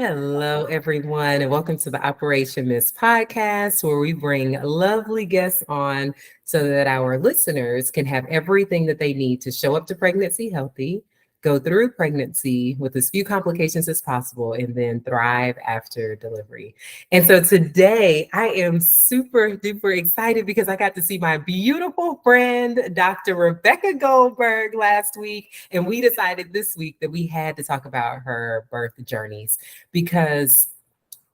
Hello, everyone, and welcome to the Operation Miss podcast, where we bring lovely guests on so that our listeners can have everything that they need to show up to pregnancy healthy, go through pregnancy with as few complications as possible, and then thrive after delivery. And so today I am super duper excited because I got to see my beautiful friend, Dr. Rebecca Goldberg, last week. And we decided this week that we had to talk about her birth journeys because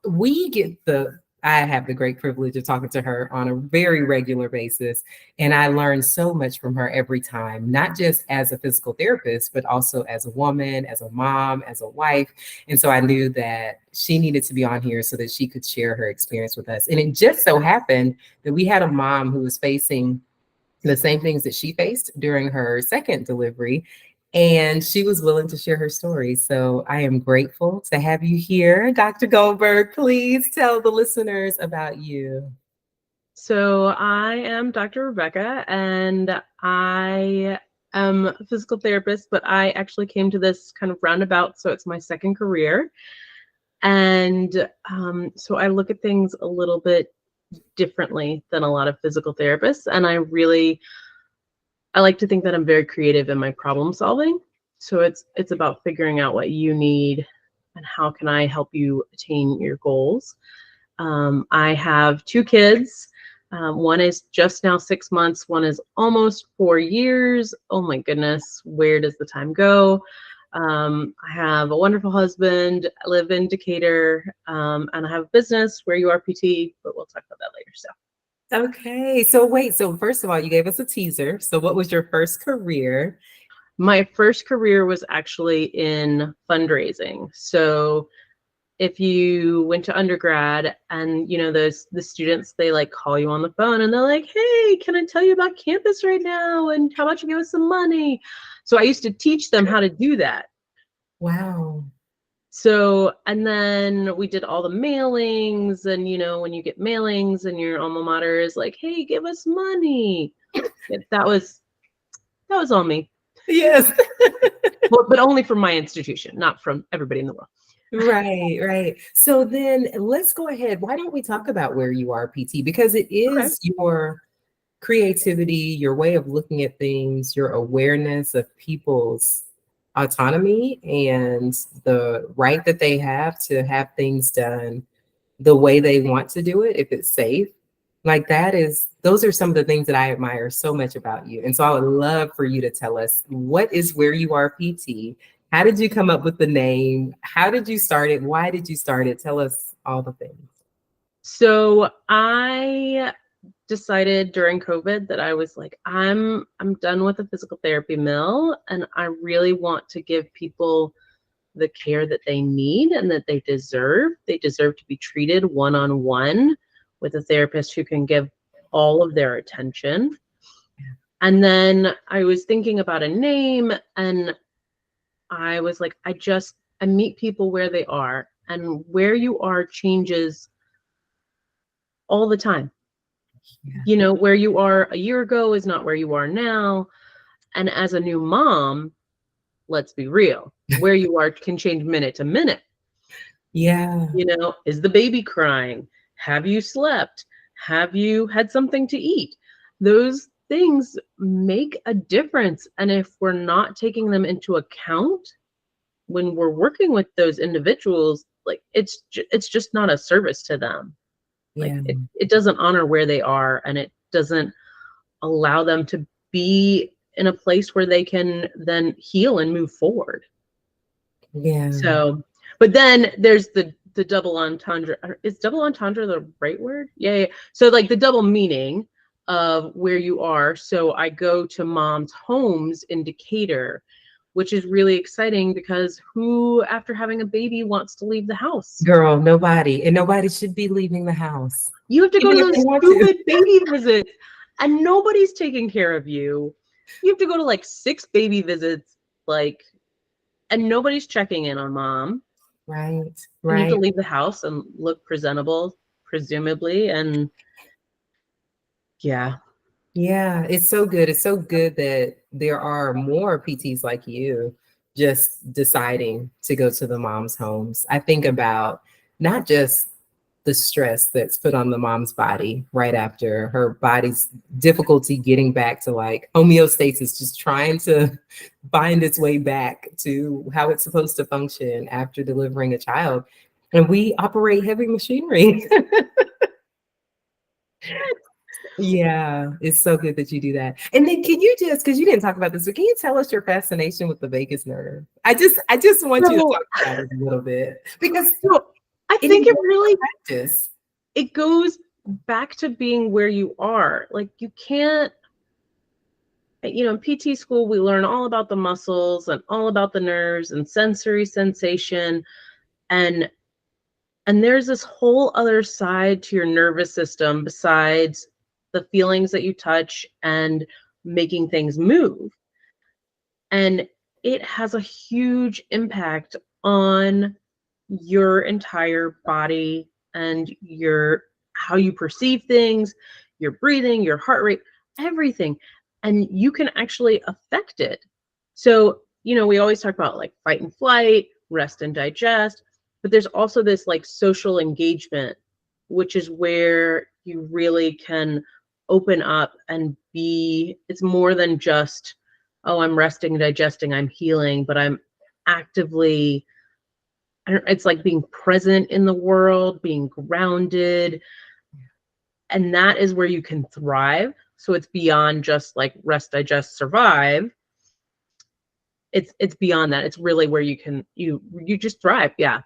we get the I have the great privilege of talking to her on a very regular basis. And I learn so much from her every time, not just as a physical therapist, but also as a woman, as a mom, as a wife. And so I knew that she needed to be on here so that she could share her experience with us. And it just so happened that we had a mom who was facing the same things that she faced during her second delivery. And she was willing to share her story. So I am grateful to have you here. Dr. Goldberg, please tell the listeners about you. So I am Dr. Rebecca, and I am a physical therapist, but I actually came to this kind of roundabout, so it's my second career. And so I look at things a little bit differently than a lot of physical therapists, and I like to think that I'm very creative in my problem solving. So it's about figuring out what you need and how can I help you attain your goals. I have two kids. One is just now 6 months. One is almost 4 years. Oh my goodness, where does the time go? I have a wonderful husband. I live in Decatur, and I have a business where you are PT, but we'll talk about that later. So. Okay. So wait, so first of all, you gave us a teaser. So what was your first career? My first career was actually in fundraising. So if you went to undergrad and the students, they like call you on the phone and they're like, hey, can I tell you about campus right now, and how about you give us some money? So I used to teach them how to do that. Wow. So, and then we did all the mailings, and when you get mailings and your alma mater is like, hey, give us money, that was all me. Yes. Well, but only from my institution, not from everybody in the world. Right, right. So then let's go ahead. Why don't we talk about where you are, PT? Because it Okay. is your creativity, your way of looking at things, your awareness of people's autonomy and the right that they have to have things done the way they want to do it, if it's safe. Like those are some of the things that I admire so much about you. And so I would love for you to tell us, what is Where You Are PT? How did you come up with the name? How did you start it? Why did you start it? Tell us all the things. So I decided during COVID that I was like, I'm done with the physical therapy mill, and I really want to give people the care that they need and that they deserve. They deserve to be treated one-on-one with a therapist who can give all of their attention. And then I was thinking about a name, and I was like, I meet people where they are, and where you are changes all the time. Yeah. Where you are a year ago is not where you are now. And as a new mom, let's be real, where you are can change minute to minute. Yeah. Is the baby crying? Have you slept? Have you had something to eat? Those things make a difference. And if we're not taking them into account when we're working with those individuals, like it's just not a service to them. Like Yeah. it doesn't honor where they are, and it doesn't allow them to be in a place where they can then heal and move forward. Yeah. So, but then there's the double entendre. Is double entendre the right word? Yeah. So like the double meaning of where you are. So I go to moms' homes in Decatur, which is really exciting because who, after having a baby, wants to leave the house? Girl, nobody. And nobody should be leaving the house. You have to go Even to if they those want to. stupid baby visits, and nobody's taking care of you. You have to go to like 6 baby visits, and nobody's checking in on mom. Right, And you have to right. leave the house and look presentable, presumably. And yeah. Yeah, it's so good. It's so good that there are more PTs like you just deciding to go to the moms' homes. I think about not just the stress that's put on the mom's body right after her body's difficulty getting back to like homeostasis, just trying to find its way back to how it's supposed to function after delivering a child. And we operate heavy machinery. Yeah, it's so good that you do that. And then can you just, because you didn't talk about this, but can you tell us your fascination with the vagus nerve? I just want you to So, talk about it a little bit because so I it think is it really practice. it goes back to being where you are. Like you can't, in PT school, we learn all about the muscles and all about the nerves and sensory sensation. And there's this whole other side to your nervous system besides the feelings that you touch and making things move. And it has a huge impact on your entire body and your how you perceive things, your breathing, your heart rate, everything. And you can actually affect it. So, we always talk about like fight and flight, rest and digest, but there's also this like social engagement, which is where you really can open up and it's more than just, oh, I'm resting, digesting, I'm healing, but I'm actively, it's like being present in the world, being grounded. And that is where you can thrive. So it's beyond just like rest, digest, survive. It's beyond that. It's really where you just thrive. Yeah.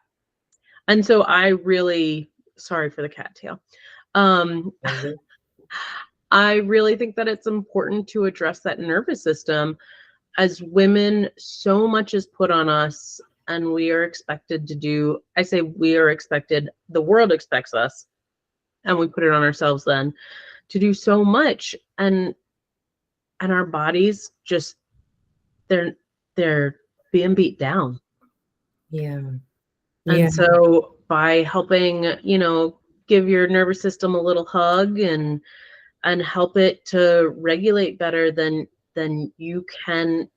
And so I really, sorry for the cat tail. I really think that it's important to address that nervous system. As women, so much is put on us, and we are expected to do, I say we are expected, the world expects us, and we put it on ourselves then to do so much. And our bodies just, they're being beat down. Yeah. Yeah. And so by helping, give your nervous system a little hug and help it to regulate better, then you can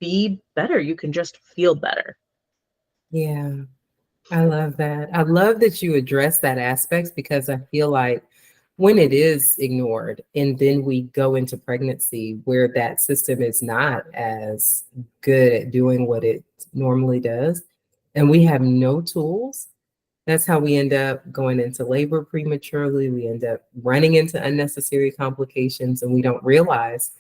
be better. You can just feel better. Yeah. I love that. I love that you address that aspect because I feel like when it is ignored and then we go into pregnancy where that system is not as good at doing what it normally does, and we have no tools, that's how we end up going into labor prematurely. We end up running into unnecessary complications and we don't realize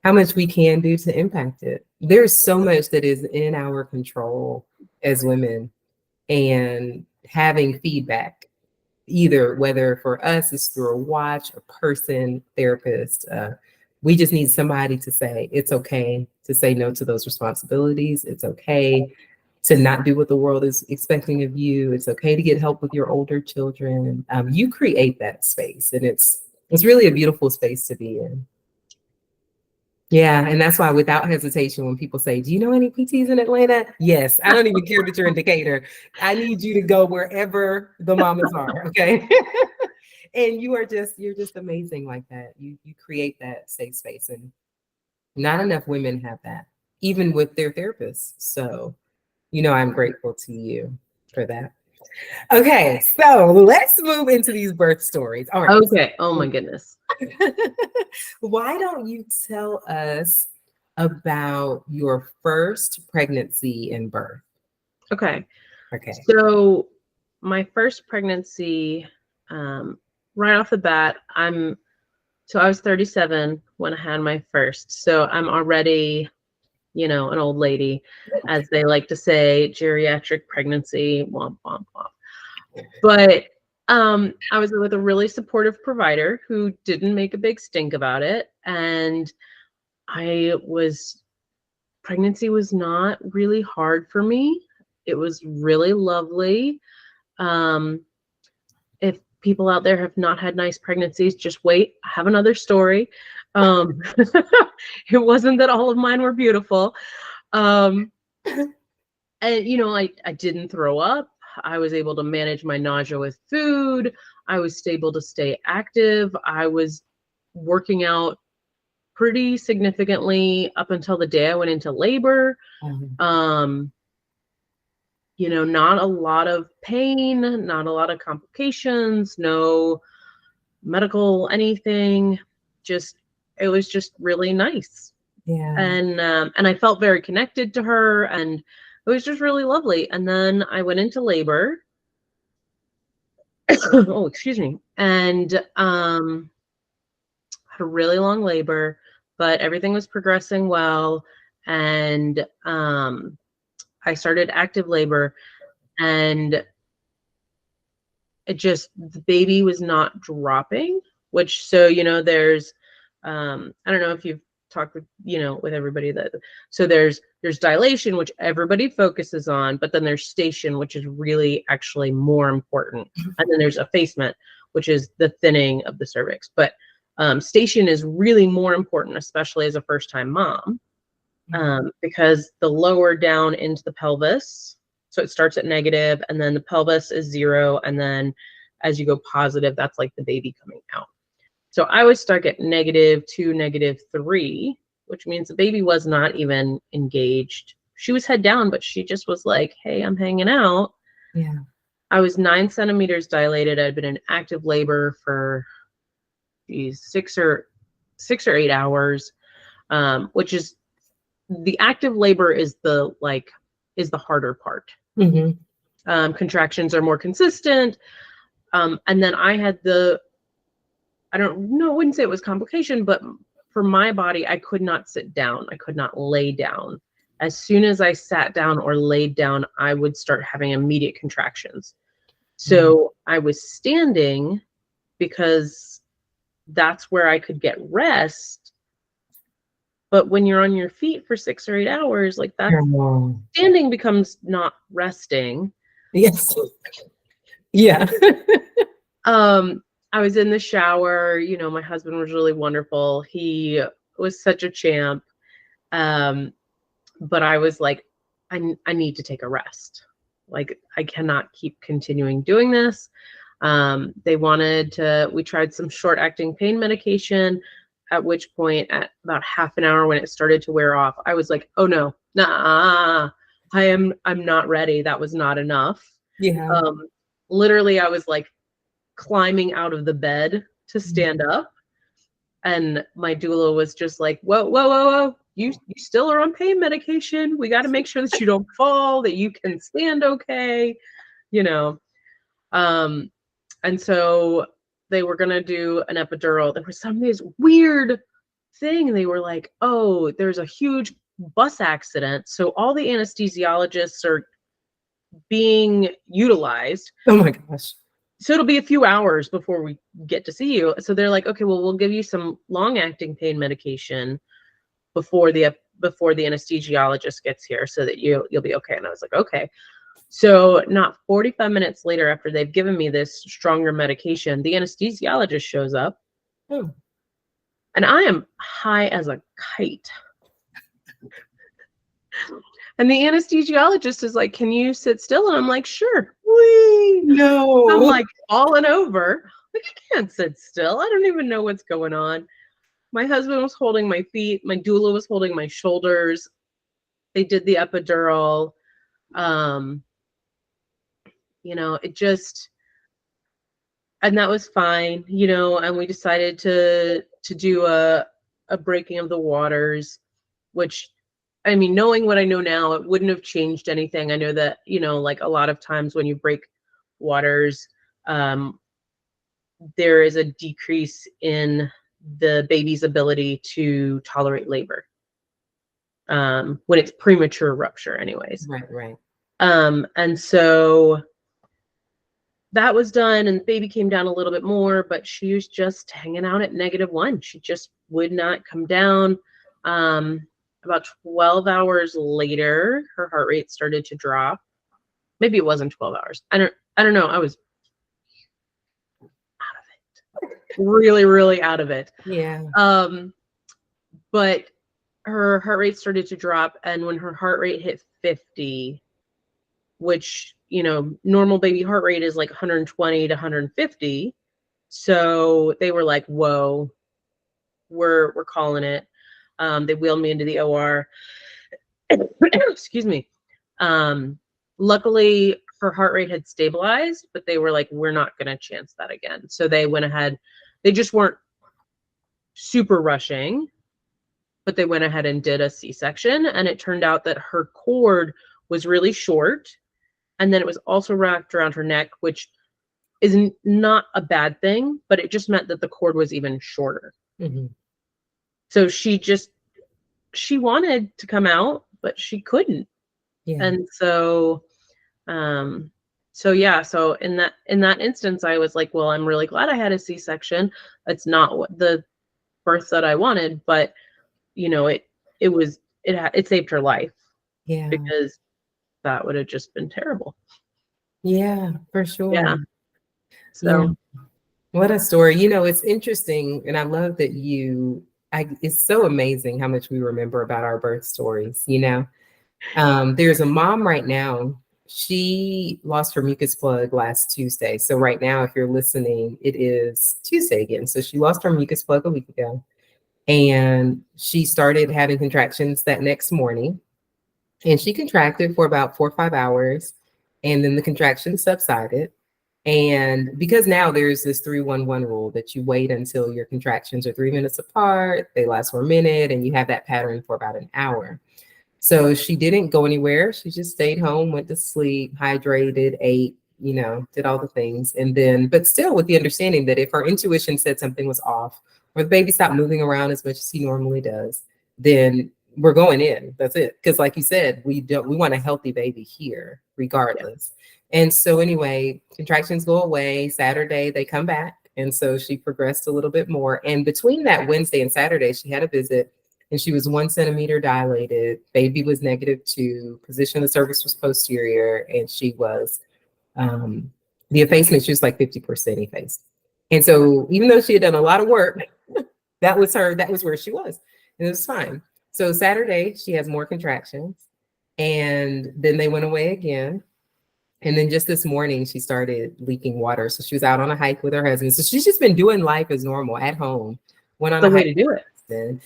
how much we can do to impact it. There's so much that is in our control as women, and having feedback, either whether for us it's through a watch, a person, therapist. We just need somebody to say it's okay to say no to those responsibilities. It's okay to not do what the world is expecting of you. It's okay to get help with your older children. You create that space, and it's really a beautiful space to be in. Yeah, and that's why without hesitation, when people say, "Do you know any PTs in Atlanta?" Yes, I don't even care that you're in Decatur. I need you to go wherever the mamas are, okay? And you're just amazing like that. You create that safe space, and not enough women have that, even with their therapists. So, I'm grateful to you for that. Okay, so let's move into these birth stories. All right. Okay. Oh my goodness. Why don't you tell us about your first pregnancy and birth? Okay. Okay. So my first pregnancy, right off the bat, I was 37 when I had my first. So I'm already, an old lady, as they like to say, geriatric pregnancy, womp, womp, womp. But I was with a really supportive provider who didn't make a big stink about it. And pregnancy was not really hard for me. It was really lovely. If people out there have not had nice pregnancies, just wait. I have another story. It wasn't that all of mine were beautiful. And I didn't throw up. I was able to manage my nausea with food. I was able to stay active. I was working out pretty significantly up until the day I went into labor. You know, not a lot of pain, not a lot of complications, no medical anything. Just, it was just really nice. Yeah. And I felt very connected to her, and it was just really lovely. And then I went into labor. Oh, excuse me. And had a really long labor, but everything was progressing well. And I started active labor, and it just, the baby was not dropping, which, so, you know, there's I don't know if you've talked with, you know, with everybody, that, so there's dilation, which everybody focuses on, but then there's station, which is really actually more important, and then there's effacement, which is the thinning of the cervix. But station is really more important, especially as a first-time mom, because the lower down into the pelvis, so it starts at negative, and then the pelvis is 0, and then as you go positive, that's like the baby coming out. So I was stuck at -2, -3, which means the baby was not even engaged. She was head down, but she just was like, hey, I'm hanging out. Yeah. I was 9 centimeters dilated. I'd been in active labor for 6 or 8 hours, which is, the active labor is the harder part. Contractions are more consistent. And then I had I don't know, I wouldn't say it was complication, but for my body, I could not sit down. I could not lay down. As soon as I sat down or laid down, I would start having immediate contractions. So I was standing because that's where I could get rest. But when you're on your feet for 6 or 8 hours, like, that standing becomes not resting. Yes. Yeah. I was in the shower, you know, my husband was really wonderful. He was such a champ. But I was like, I need to take a rest. Like, I cannot keep continuing doing this. We tried some short acting pain medication, at which point at about half an hour, when it started to wear off, I was like, oh no, nah, I'm not ready. That was not enough. Yeah. Literally, I was like climbing out of the bed to stand up, and my doula was just like, whoa, you still are on pain medication. We got to make sure that you don't fall, that you can stand okay, you know. And so they were gonna do an epidural. There was this weird thing. They were like, oh, there's a huge bus accident, so all the anesthesiologists are being utilized. Oh my gosh. So it'll be a few hours before we get to see you. So they're like, okay, well, we'll give you some long-acting pain medication before the anesthesiologist gets here, so that you'll be okay. And I was like, okay. So not 45 minutes later, after they've given me this stronger medication, the anesthesiologist shows up. And I am high as a kite. And the anesthesiologist is like, can you sit still? And I'm like, sure. No. I'm like falling over. Like, I can't sit still. I don't even know what's going on. My husband was holding my feet. My doula was holding my shoulders. They did the epidural. You know, it just, and that was fine, you know, and we decided to do a breaking of the waters, which, I mean, knowing what I know now, it wouldn't have changed anything. I know that, you know, like, a lot of times when you break waters, there is a decrease in the baby's ability to tolerate labor, when it's premature rupture anyways. Right. And so that was done, and the baby came down a little bit more, but she was just hanging out at -1. She just would not come down. About 12 hours later, her heart rate started to drop. Maybe it wasn't 12 hours. I don't know. I was out of it. Really, really out of it. Yeah. But her heart rate started to drop, and when her heart rate hit 50, which, you know, normal baby heart rate is like 120 to 150. So they were like, whoa, we're calling it. They wheeled me into the OR. Excuse me. Luckily, her heart rate had stabilized, but they were like, we're not going to chance that again. So they went ahead. They just weren't super rushing, but they went ahead and did a C-section. And it turned out that her cord was really short. And then it was also wrapped around her neck, which is not a bad thing, but it just meant that the cord was even shorter. Mm-hmm. So she wanted to come out, but she couldn't. Yeah. And so so in that instance, I was like, well, I'm really glad I had a C-section. It's not what the birth that I wanted, but it saved her life. Yeah. Because that would have just been terrible. Yeah, for sure. Yeah. So yeah. What a story. It's interesting, and I love that it's so amazing how much we remember about our birth stories. There's a mom right now. She lost her mucus plug last Tuesday. So right now, if you're listening, it is Tuesday again. So she lost her mucus plug a week ago, and she started having contractions that next morning. And she contracted for about 4 or 5 hours, and then the contractions subsided. And because now there's this 3-1-1 rule that you wait until your contractions are 3 minutes apart, they last for a minute, and you have that pattern for about an hour. So she didn't go anywhere. She just stayed home, went to sleep, hydrated, ate, did all the things. And then, but still with the understanding that if her intuition said something was off, or the baby stopped moving around as much as he normally does, then we're going in. That's it. Because like you said, we want a healthy baby here regardless. And so anyway, contractions go away. Saturday, they come back. And so she progressed a little bit more. And between that Wednesday and Saturday, she had a visit, and she was 1 centimeter dilated. Baby was -2. Position of the cervix was posterior, and she was the effacement. She was like 50% effaced. And so even though she had done a lot of work, that was where she was, and it was fine. So Saturday, she has more contractions, and then they went away again. And then just this morning, she started leaking water. So she was out on a hike with her husband. So she's just been doing life as normal at home. Went on the a way hike to do it.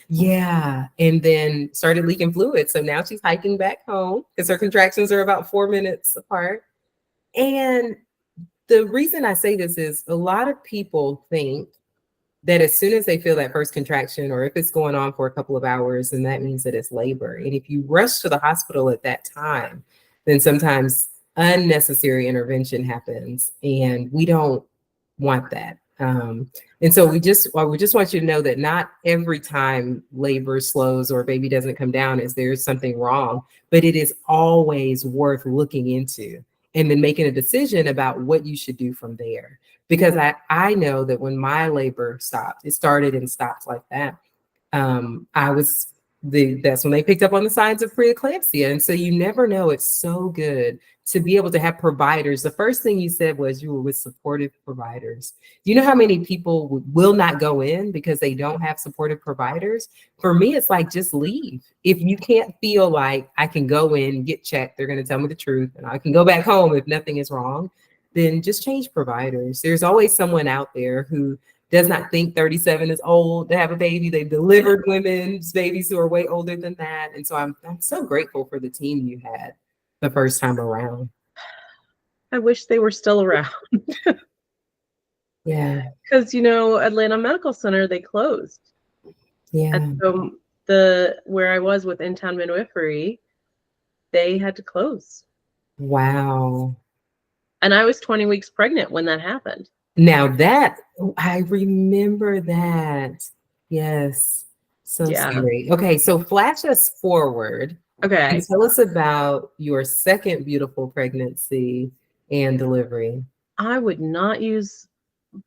Yeah. And then started leaking fluid. So now she's hiking back home because her contractions are about 4 minutes apart. And the reason I say this is a lot of people think that as soon as they feel that first contraction, or if it's going on for a couple of hours, then that means that it's labor. And if you rush to the hospital at that time, then sometimes unnecessary intervention happens, and we don't want that. And so we just want you to know that not every time labor slows or baby doesn't come down is there's something wrong, but it is always worth looking into and then making a decision about what you should do from there. Because I know that when my labor stopped, it started and stopped like that. That's when they picked up on the signs of preeclampsia. And so you never know. It's so good to be able to have providers. The first thing you said was you were with supportive providers. Do you know how many people will not go in because they don't have supportive providers? For me, it's like, just leave. If you can't feel like I can go in, get checked, they're going to tell me the truth, and I can go back home if nothing is wrong, then just change providers. There's always someone out there who does not think 37 is old to have a baby. They've delivered women's babies who are way older than that. And so I'm so grateful for the team you had the first time around. I wish they were still around. Yeah. Because, Atlanta Medical Center, they closed. Yeah. And so where I was with In-Town Midwifery, they had to close. Wow. And I was 20 weeks pregnant when that happened. Now that I remember that. Yes. So scary. Okay. So flash us forward. Okay. And tell us about your second beautiful pregnancy and delivery. I would not use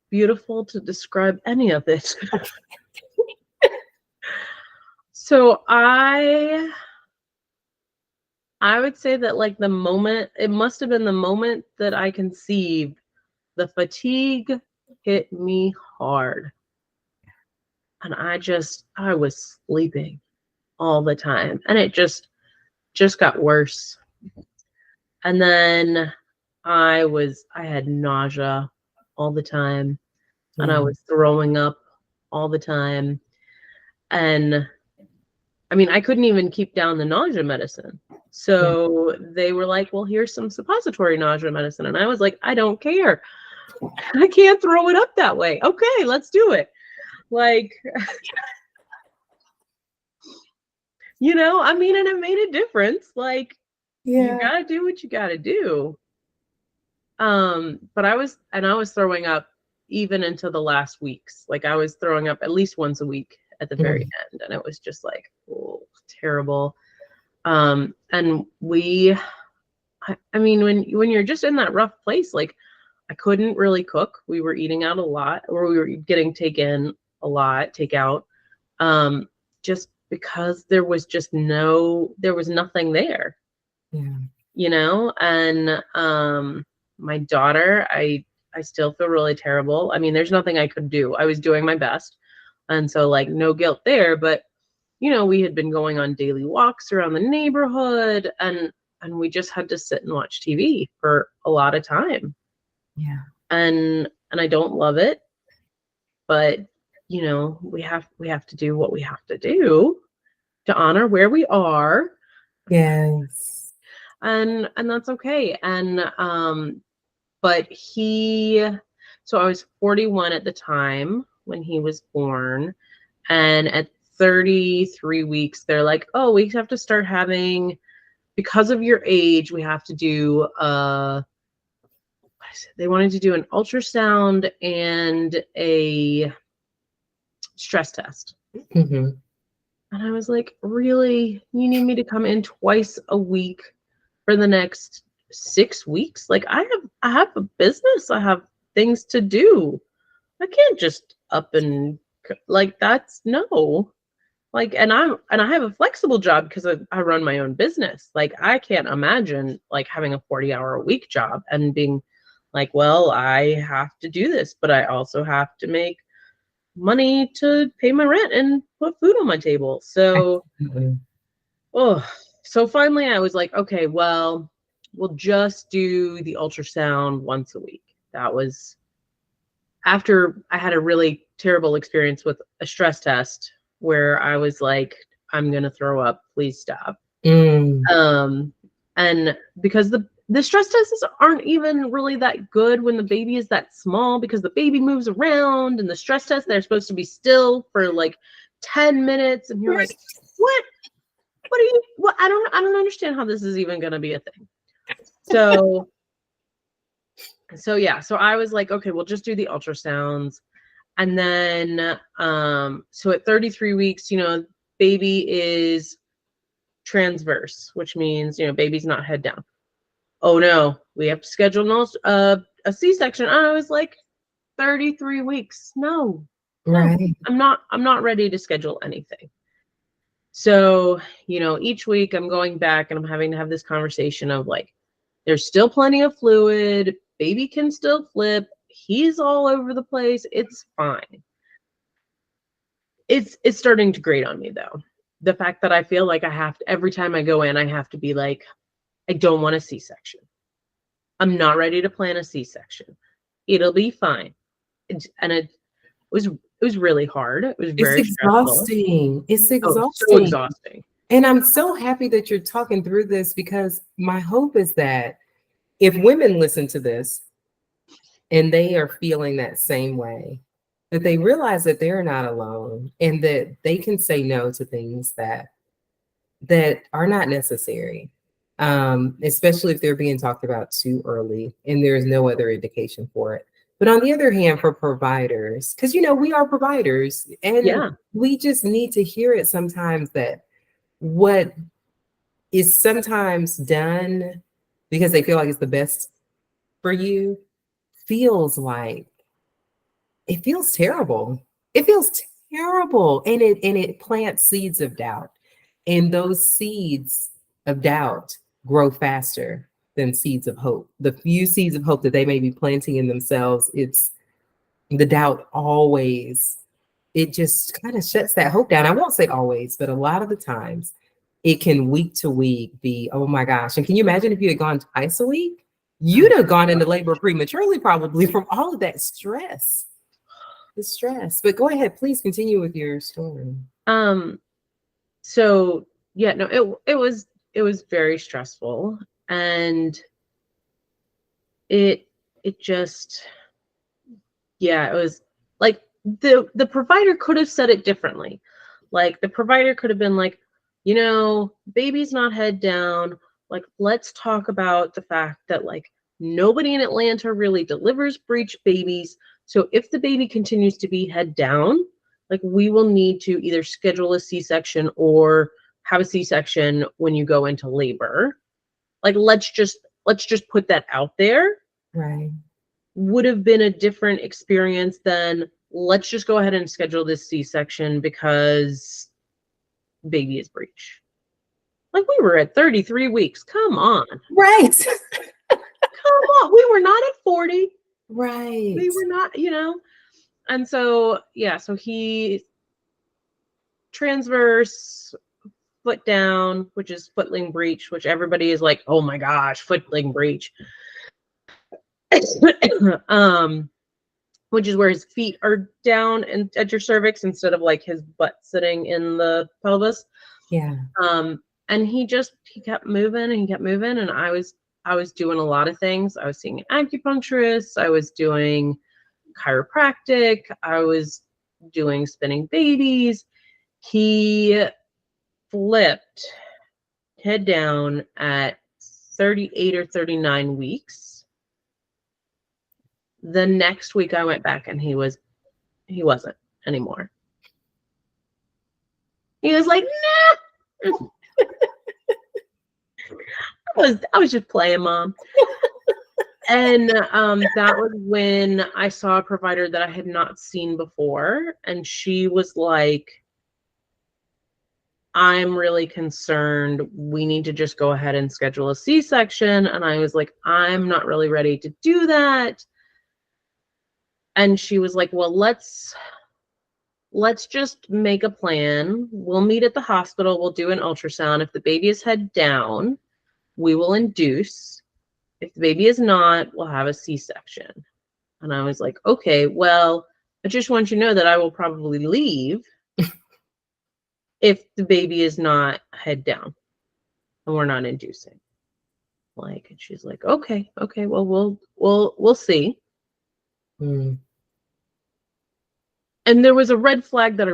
beautiful to describe any of it. So I would say that it must have been the moment that I conceived, the fatigue hit me hard. And I was sleeping all the time. And it just got worse. And then I had nausea all the time. And I was throwing up all the time. And I mean, I couldn't even keep down the nausea medicine. So they were like, well, here's some suppository nausea medicine. And I was like, I don't care. I can't throw it up that way. Okay, let's do it. Like, I mean, and it made a difference. Like, you gotta do what you gotta do. But I was throwing up even into the last weeks. Like, I was throwing up at least once a week at the very end, and it was just like, oh, terrible. And I mean, when you're just in that rough place, like, I couldn't really cook. We were eating out a lot, or we were getting taken a lot, takeout, just because there was nothing there. And my daughter, I still feel really terrible. I mean, there's nothing I could do. I was doing my best. And so, like, no guilt there, but we had been going on daily walks around the neighborhood, and we just had to sit and watch TV for a lot of time. Yeah. And I don't love it, but we have to do what we have to do to honor where we are. Yes. And that's okay. And but so I was 41 at the time when he was born, and at 33 weeks they're like, oh, we have to start having, because of your age, we have to do they wanted to do an ultrasound and a stress test. Mm-hmm. And I was like, really? You need me to come in twice a week for the next 6 weeks? Like, I have a business. I have things to do. I can't just up and, like, that's no. Like, and I have a flexible job because I run my own business. Like, I can't imagine, like, having a 40-hour-a-week job and being like, well, I have to do this, but I also have to make money to pay my rent and put food on my table. So, so finally I was like, okay, well, we'll just do the ultrasound once a week. That was after I had a really terrible experience with a stress test where I was like, I'm going to throw up, please stop. And because the stress tests aren't even really that good when the baby is that small, because the baby moves around, and the stress test, they're supposed to be still for like 10 minutes. And you're like, what are you, what? I don't understand how this is even going to be a thing. So yeah, so I was like, okay, we'll just do the ultrasounds. And then, so at 33 weeks, baby is transverse, which means, baby's not head down. Oh no, we have to schedule a C-section. And I was like, 33 weeks. No, right. I'm not ready to schedule anything. So, each week I'm going back and I'm having to have this conversation of like, there's still plenty of fluid. Baby can still flip. He's all over the place. It's fine. It's starting to grate on me though. The fact that I feel like I have to, every time I go in, I have to be like, I don't want a C-section. I'm not ready to plan a C-section. It'll be fine. And it was really hard. It was very exhausting. It's exhausting. So exhausting. And I'm so happy that you're talking through this, because my hope is that if women listen to this and they are feeling that same way, that they realize that they're not alone and that they can say no to things that are not necessary. Especially if they're being talked about too early and there's no other indication for it. But on the other hand, for providers, because we are providers, and we just need to hear it sometimes, that what is sometimes done because they feel like it's the best for you feels terrible. It feels terrible, and it plants seeds of doubt, and those seeds of doubt grow faster than seeds of hope. The few seeds of hope that they may be planting in themselves, it's the doubt always, it just kind of shuts that hope down. I won't say always, but a lot of the times it can week to week be, oh my gosh. And can you imagine if you had gone twice a week? You'd have gone into labor prematurely, probably, from all of that stress. The stress. But go ahead, please continue with your story. So yeah, no, it was very stressful, and it just, yeah, it was like the provider could have said it differently. Like the provider could have been like, baby's not head down. Like, let's talk about the fact that like nobody in Atlanta really delivers breech babies. So if the baby continues to be head down, like we will need to either schedule a C-section or have a C-section when you go into labor. Like let's just put that out there. Right. Would have been a different experience than let's just go ahead and schedule this C-section because baby is breech. Like we were at 33 weeks. Come on. Right. Come on. We were not at 40. Right. We were not, And so, yeah, so he transverse foot down, which is footling breech, which everybody is like, oh my gosh, footling breech. Which is where his feet are down and at your cervix instead of like his butt sitting in the pelvis. Yeah. And he kept moving and he kept moving, and I was doing a lot of things. I was seeing an acupuncturist, I was doing chiropractic, I was doing spinning babies. He flipped head down at 38 or 39 weeks. The next week I went back and he wasn't anymore. He was like, nah. I was just playing, Mom. And that was when I saw a provider that I had not seen before. And she was like, I'm really concerned. We need to just go ahead and schedule a C-section. And I was like, I'm not really ready to do that. And she was like, well, let's just make a plan. We'll meet at the hospital. We'll do an ultrasound. If the baby is head down, we will induce. If the baby is not, we'll have a C-section. And I was like, okay, well, I just want you to know that I will probably leave if the baby is not head down and we're not inducing. Like, and she's like, okay, well, we'll see. Mm. And there was a red flag that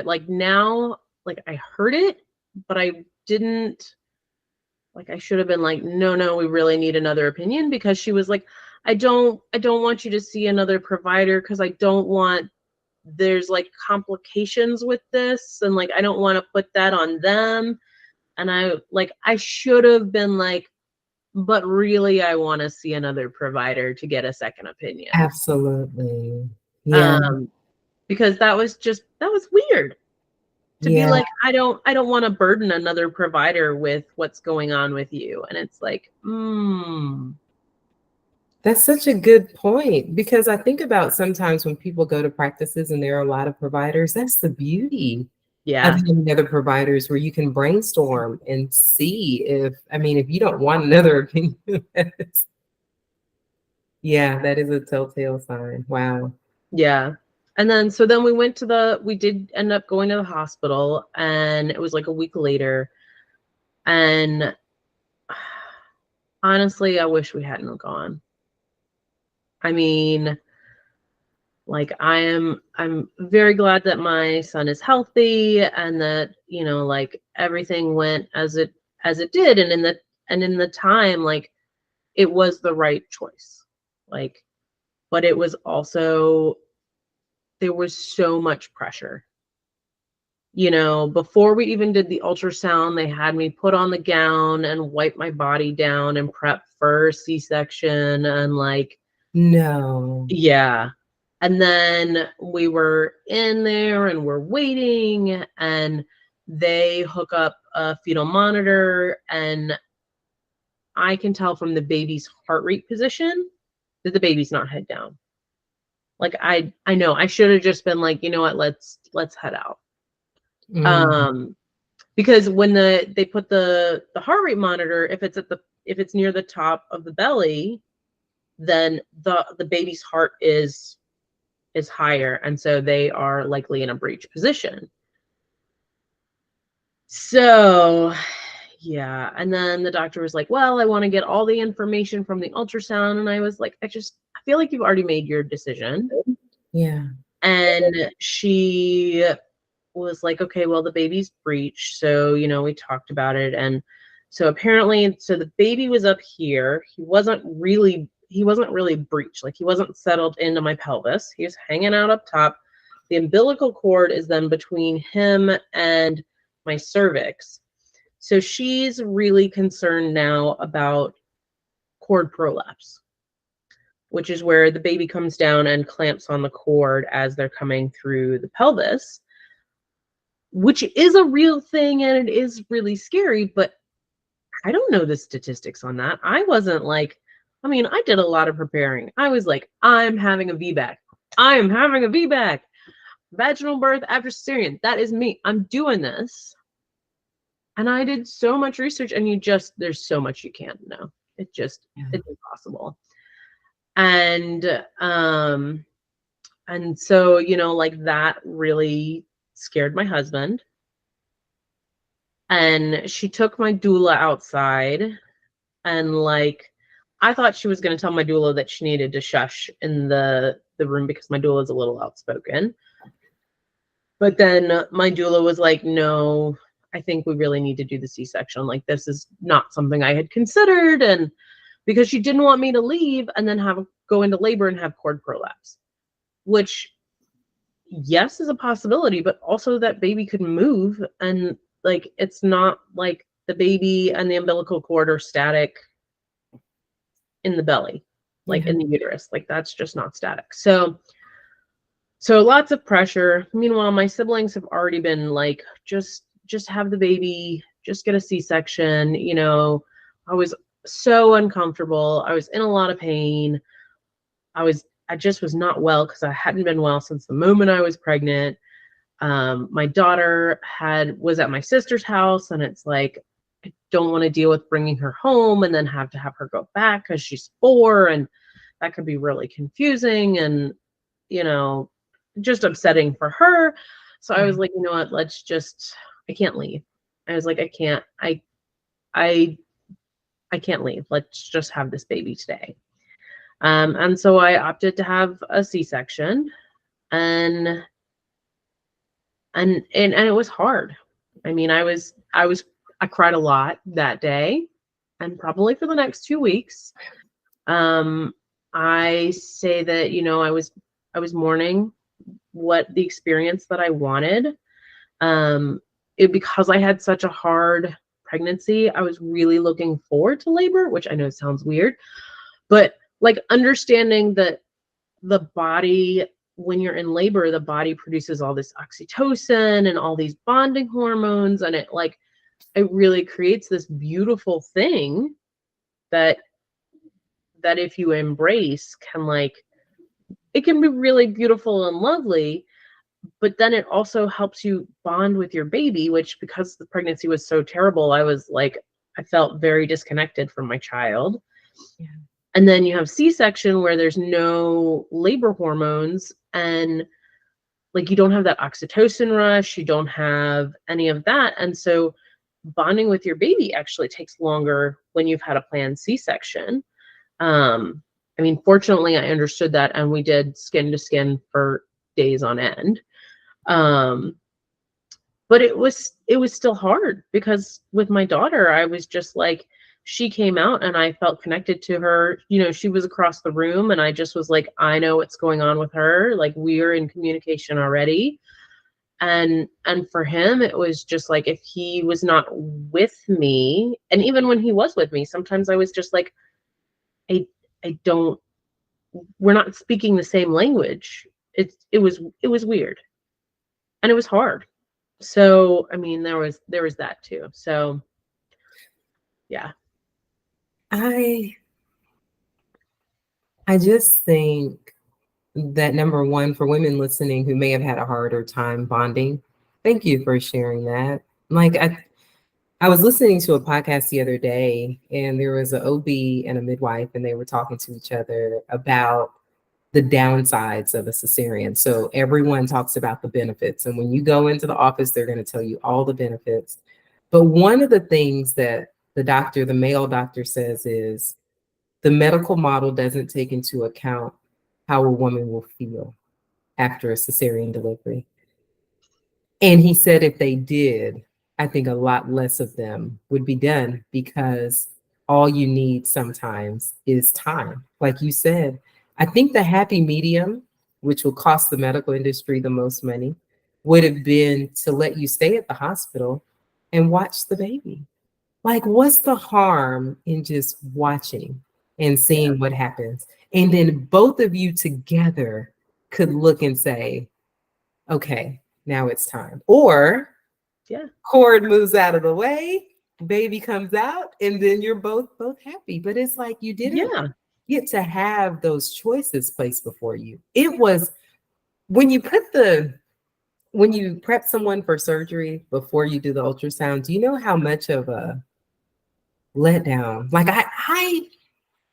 like now, like I heard it, but I didn't, like I should have been like, no, we really need another opinion, because she was like, I don't want you to see another provider because I don't want, there's like complications with this, and like I don't want to put that on them. And I should have been like, but really I want to see another provider to get a second opinion. Absolutely. Yeah. Because that was weird to be like, I don't want to burden another provider with what's going on with you. And it's like, That's such a good point, because I think about sometimes when people go to practices and there are a lot of providers, that's the beauty of having other providers where you can brainstorm and see if you don't want another opinion. Yeah, that is a telltale sign. Wow. Yeah. And then we did end up going to the hospital, and it was like a week later. And honestly, I wish we hadn't gone. I mean, like I'm very glad that my son is healthy and that, like everything went as it did. And in the time, like it was the right choice. Like, but it was also, there was so much pressure. Before we even did the ultrasound, they had me put on the gown and wipe my body down and prep for C-section, and like, no. Yeah. And then we were in there and we're waiting, and they hook up a fetal monitor, and I can tell from the baby's heart rate position that the baby's not head down. Like I know I should have just been like, you know what, let's head out. Because when they put the heart rate monitor, if it's near the top of the belly, then the baby's heart is higher, and so they are likely in a breech position. So, yeah. And then the doctor was like, well, I want to get all the information from the ultrasound. And I was like, I feel like you've already made your decision. Yeah. And she was like, okay, well, the baby's breech. So, we talked about it. And so apparently, so the baby was up here. He wasn't really breech. Like, he wasn't settled into my pelvis. He was hanging out up top. The umbilical cord is then between him and my cervix. So she's really concerned now about cord prolapse, which is where the baby comes down and clamps on the cord as they're coming through the pelvis, which is a real thing and it is really scary, but I don't know the statistics on that. I wasn't like, I did a lot of preparing. I was like, I'm having a VBAC. I am having a VBAC. Vaginal birth after cesarean. That is me. I'm doing this. And I did so much research, and there's so much you can't know. It's impossible. And so, like, that really scared my husband. And she took my doula outside, and like, I thought she was going to tell my doula that she needed to shush in the room because my doula is a little outspoken. But then my doula was like, no, I think we really need to do the C-section. Like, this is not something I had considered. And because she didn't want me to leave and then go into labor and have cord prolapse, which, yes, is a possibility, but also that baby could move. And like, it's not like the baby and the umbilical cord are static in the belly, like in the uterus. Like, that's just not static. So lots of pressure. Meanwhile, my siblings have already been like, just have the baby, just get a C-section. I was so uncomfortable. I was in a lot of pain. I just was not well because I hadn't been well since the moment I was pregnant. My daughter was at my sister's house, and it's like, I don't want to deal with bringing her home and then have to have her go back because she's 4, and that could be really confusing and, just upsetting for her. So I was like, you know what, I can't leave. I was like, I can't leave. Let's just have this baby today. And so I opted to have a C-section, and it was hard. I cried a lot that day, and probably for the next 2 weeks. I say that, I was mourning what the experience that I wanted. Because I had such a hard pregnancy, I was really looking forward to labor, which I know sounds weird, but like, understanding that the body, when you're in labor, the body produces all this oxytocin and all these bonding hormones, and it really creates this beautiful thing that if you embrace, it can be really beautiful and lovely. But then it also helps you bond with your baby, which, because the pregnancy was so terrible, I felt very disconnected from my child. Yeah. And then you have C-section where there's no labor hormones, and like, you don't have that oxytocin rush, you don't have any of that. And so bonding with your baby actually takes longer when you've had a planned C-section. Fortunately, I understood that, and we did skin to skin for days on end. But it was still hard, because with my daughter, I was just like, she came out and I felt connected to her. She was across the room, and I just was like, I know what's going on with her. Like, we're in communication already. And for him, it was just like, if he was not with me, and even when he was with me, sometimes I was just like, we're not speaking the same language. It was weird. And it was hard. So, there was that too. So, yeah. I just think that, number one, for women listening who may have had a harder time bonding, thank you for sharing that. Like, I was listening to a podcast the other day, and there was an OB and a midwife, and they were talking to each other about the downsides of a cesarean. So everyone talks about the benefits. And when you go into the office, they're going to tell you all the benefits. But one of the things that the male doctor says is the medical model doesn't take into account how a woman will feel after a cesarean delivery. And he said if they did, I think a lot less of them would be done because all you need sometimes is time. Like you said, I think the happy medium, which will cost the medical industry the most money, would have been to let you stay at the hospital and watch the baby. Like, what's the harm in just watching and Yeah. seeing what happens? And then both of you together could look and say, okay, now it's time. Or Yeah. cord moves out of the way, baby comes out, and then you're both happy. But it's like you didn't Yeah. get to have those choices placed before you. It was when you prep someone for surgery before you do the ultrasound, do you know how much of a letdown? Like I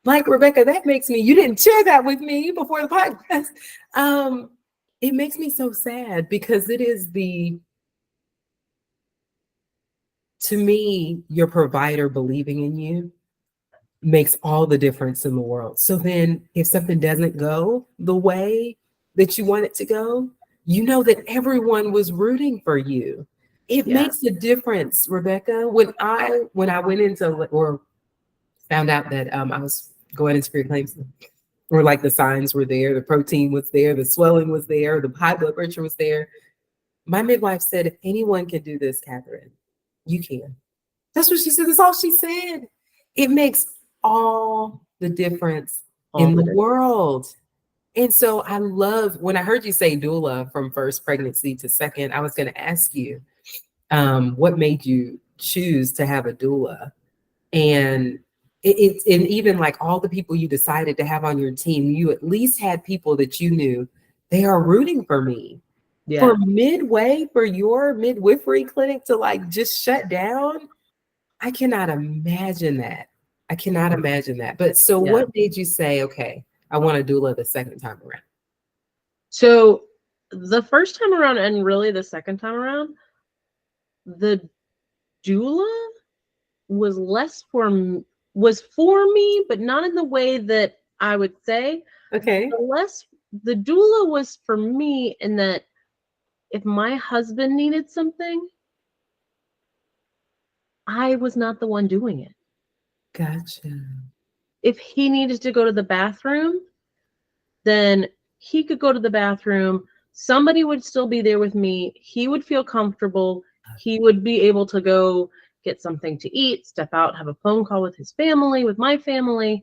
like Rebecca, that makes me, you didn't share that with me before the podcast. It makes me so sad because it is to me, your provider believing in you makes all the difference in the world. So then if something doesn't go the way that you want it to go, you know that everyone was rooting for you. It Yeah. makes a difference, Rebecca. When I went into or found out that I was going into preeclampsia, or like the signs were there, the protein was there, the swelling was there, the high blood pressure was there. My midwife said, if anyone can do this, Catherine, you can. That's what she said. That's all she said. It makes all the difference All in the the different. world. And so I love when I heard you say doula from first pregnancy to second, I was going to ask you, what made you choose to have a doula? And and even like all the people you decided to have on your team, you at least had people that you knew they are rooting for me. For Yeah. midway for your midwifery clinic to like just shut down, I cannot imagine that. I cannot imagine that. But so Yeah. what made you say, okay, I want to doula the second time around? So the first time around and really the second time around, the doula was less was for me, but not in the way that I would say. Okay. The doula was for me in that if my husband needed something, I was not the one doing it. Gotcha. If he needed to go to the bathroom, then he could go to the bathroom. Somebody would still be there with me. He would feel comfortable. He would be able to go get something to eat, step out, have a phone call with his family, with my family.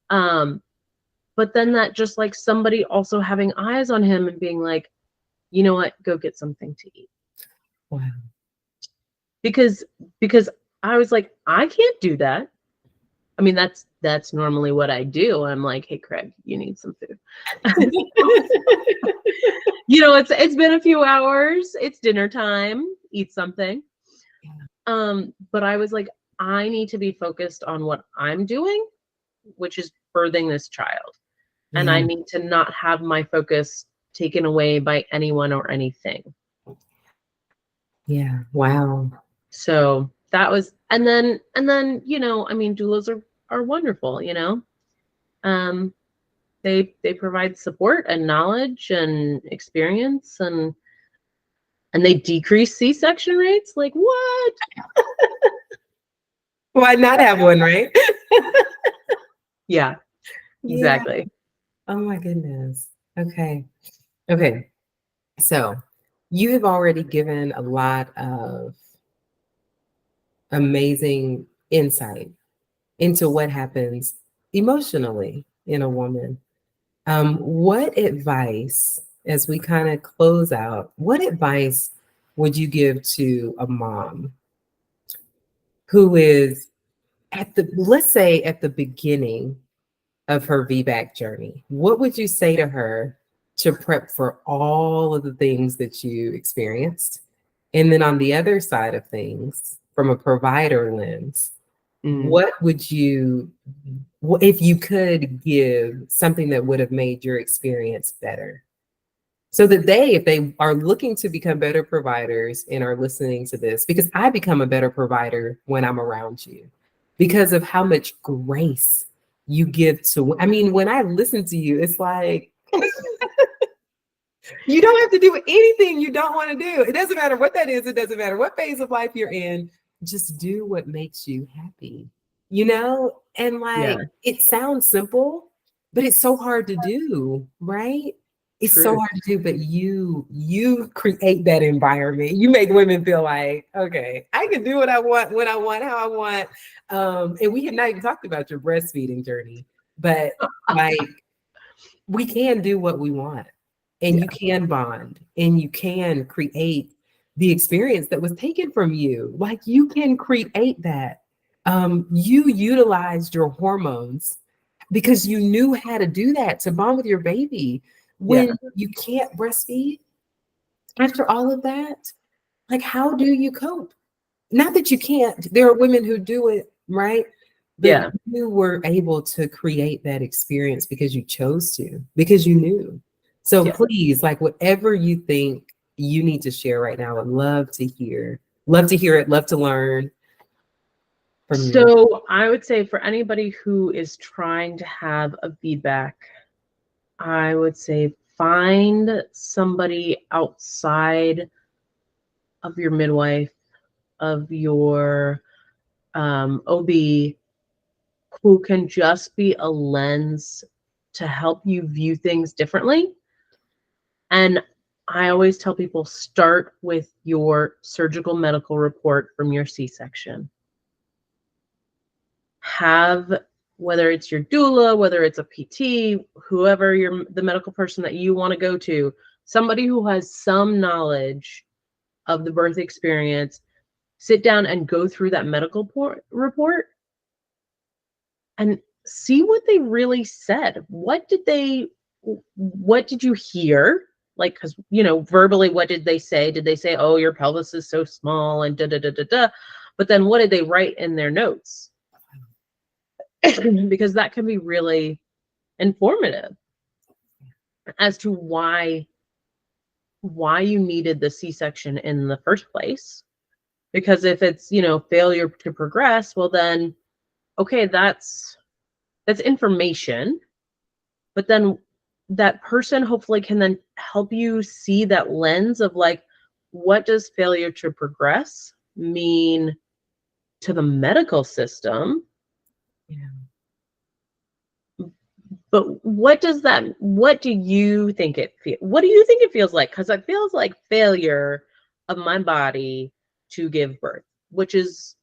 But then that just like somebody also having eyes on him and being like, you know what, go get something to eat. Wow. Because I was like, I can't do that. I mean, that's normally what I do. I'm like, hey, Craig, you need some food. It's been a few hours. It's dinner time. Eat something. But I was like, I need to be focused on what I'm doing, which is birthing this child. And Yeah. I need to not have my focus taken away by anyone or anything. Yeah. Wow. So that was, and then, I mean, doulas are wonderful, they provide support and knowledge and experience and they decrease C-section rates. Like what? Why not have one, right? Yeah, Yeah. exactly. Oh my goodness. Okay. Okay. So you have already given a lot of amazing insight into what happens emotionally in a woman. What advice, as we kind of close out, what advice would you give to a mom who is let's say at the beginning of her VBAC journey? What would you say to her to prep for all of the things that you experienced? And then on the other side of things, from a provider lens, what would you, if you could give something that would have made your experience better? So that if they are looking to become better providers and are listening to this, because I become a better provider when I'm around you, because of how much grace you give to, I mean, when I listen to you, it's like, you don't have to do anything you don't want to do. It doesn't matter what that is. It doesn't matter what phase of life you're in. Just do what makes you happy, you know? And Yeah. like, it sounds simple, but it's so hard to do, right? It's so True. hard to do, but you create that environment. You make women feel like, okay, I can do what I want, when I want, how I want. And we have not even talked about your breastfeeding journey, but like, we can do what we want, and Yeah. you can bond, and you can create the experience that was taken from you. Like, you can create that. You utilized your hormones because you knew how to do that to bond with your baby. Yeah. When you can't breastfeed after all of that, like, how do you cope? Not that you can't, there are women who do it, right? But Yeah. you were able to create that experience because you chose to, because you knew. So Yeah. please, like, whatever you think you need to share right now, I'd love to hear. Love to hear it, love to learn from you. So I would say for anybody who is trying to have a feedback, I would say find somebody outside of your midwife, of your OB, who can just be a lens to help you view things differently. And I always tell people, start with your surgical medical report from your C-section. Have, whether it's your doula, whether it's a PT, whoever the medical person that you want to go to, somebody who has some knowledge of the birth experience, sit down and go through that medical report and see what they really said. What did you hear? Like, because, verbally, what did they say? Did they say, oh, your pelvis is so small and da da da da da? But then what did they write in their notes? Because that can be really informative as to why you needed the C-section in the first place. Because if it's, failure to progress, well then, okay, that's information. But then that person hopefully can then help you see that lens of like, what does failure to progress mean to the medical system? Yeah. But what do you think what do you think it feels like? Because it feels like failure of my body to give birth, which is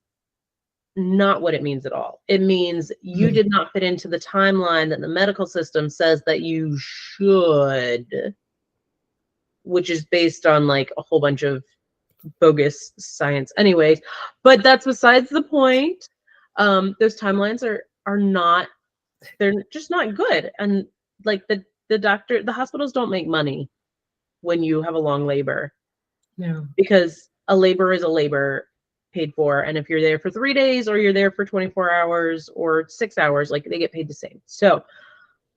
not what it means at all. It means you did not fit into the timeline that the medical system says that you should, which is based on like a whole bunch of bogus science anyways. But that's besides the point. Those timelines are not, they're just not good. And like the hospitals don't make money when you have a long labor, No. because a labor is a labor paid for. And if you're there for 3 days or you're there for 24 hours or 6 hours, like, they get paid the same. So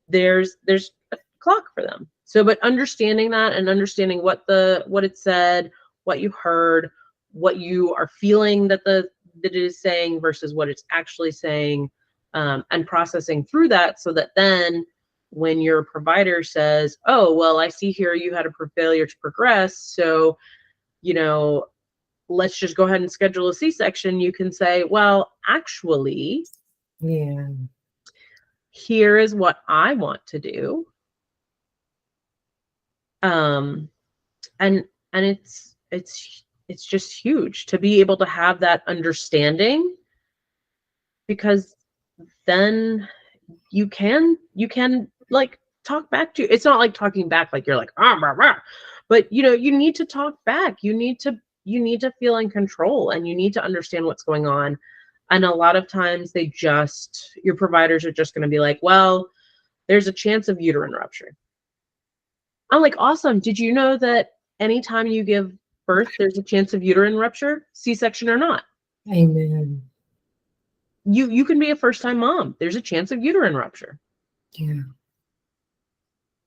there's a clock for them. So, but understanding that and understanding what it said, what you heard, what you are feeling that it is saying versus what it's actually saying, and processing through that, so that then when your provider says, oh, well, I see here you had a failure to progress, so, let's just go ahead and schedule a C-section, you can say, well, actually, Yeah. here is what I want to do. And it's just huge to be able to have that understanding, because then you can like talk back to, it's not like talking back like you're like rah, rah, but you need to talk back, you need to feel in control, and you need to understand what's going on. And a lot of times your providers are just going to be like, well, there's a chance of uterine rupture. I'm like, awesome. Did you know that anytime you give birth, there's a chance of uterine rupture, C-section or not? Amen. You can be a first-time mom. There's a chance of uterine rupture. Yeah.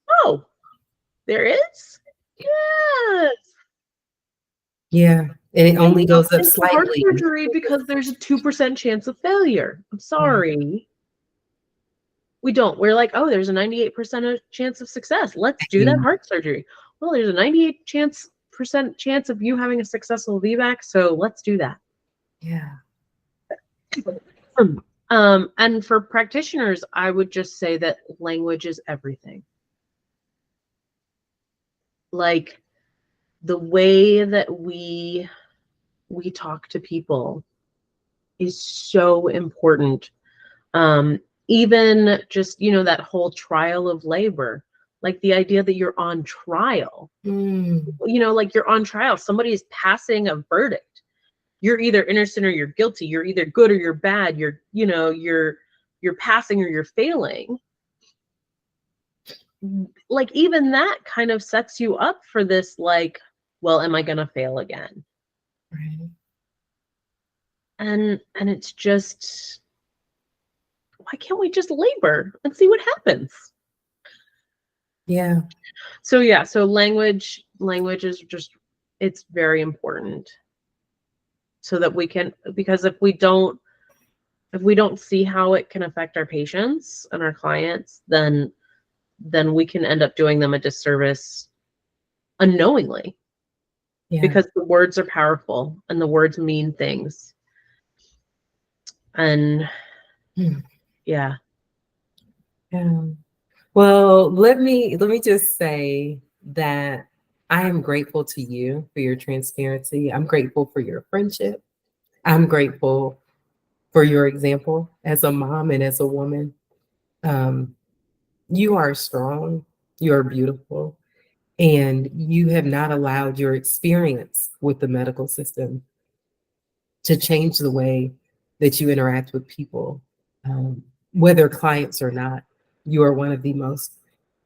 Oh, there is? Yes. Yeah. And it And only we don't goes up think of heart slightly. surgery because there's a 2% chance of failure. I'm sorry. We don't. We're like, oh, there's a 98% chance of success. Let's do that Mm, heart surgery. Well, there's a 98% chance of you having a successful VBAC, so let's do that. yeah. And for practitioners, I would just say that language is everything. Like the way that we talk to people is so important. Even just, that whole trial of labor, like the idea that you're on trial, Mm, like you're on trial, somebody is passing a verdict. You're either innocent or you're guilty. You're either good or you're bad. You're passing or you're failing. Like even that kind of sets you up for this, like, well, am I gonna fail again? right. And it's just, why can't we just labor and see what happens? Yeah. So yeah, so language is just, it's very important, so that we can, because if we don't see how it can affect our patients and our clients, then we can end up doing them a disservice unknowingly, Yeah. because the words are powerful and the words mean things. And Mm, yeah. yeah. Well, let me just say that I am grateful to you for your transparency. I'm grateful for your friendship. I'm grateful for your example as a mom and as a woman. Um, you are strong, you are beautiful, and you have not allowed your experience with the medical system to change the way that you interact with people, whether clients or not. You are one of the most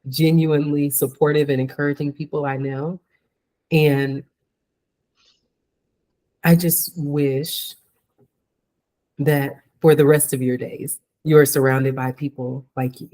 genuinely supportive and encouraging people I know. And I just wish that for the rest of your days, you're surrounded by people like you.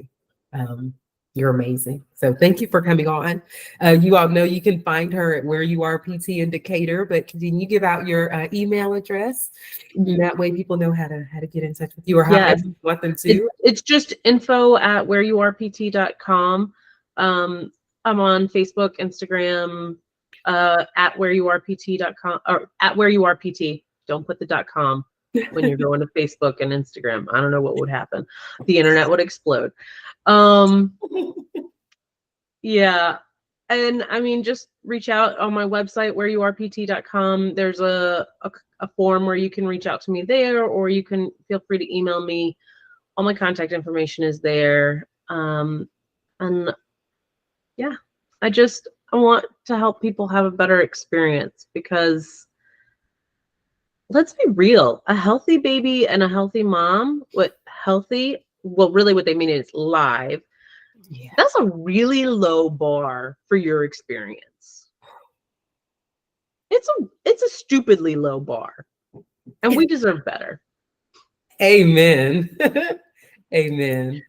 Um, you're amazing. So thank you for coming on. You all know you can find her at Where You Are PT in Decatur, but can you give out your email address? And that way people know how to get in touch with you, or however Yes. you want them to. It's just info@whereyouarept.com. I'm on Facebook, Instagram, at whereyouarept.com, or at whereyouarept. Don't put the .com when you're going to Facebook and Instagram. I don't know what would happen. The internet would explode. Yeah. And I mean, just reach out on my website, whereyouarept.com. There's a form where you can reach out to me there, or you can feel free to email me. All my contact information is there. And yeah, I want to help people have a better experience, because let's be real, a healthy baby and a healthy mom, really what they mean is live. Yeah. That's a really low bar for your experience. It's a stupidly low bar, and we deserve better. Amen. Amen.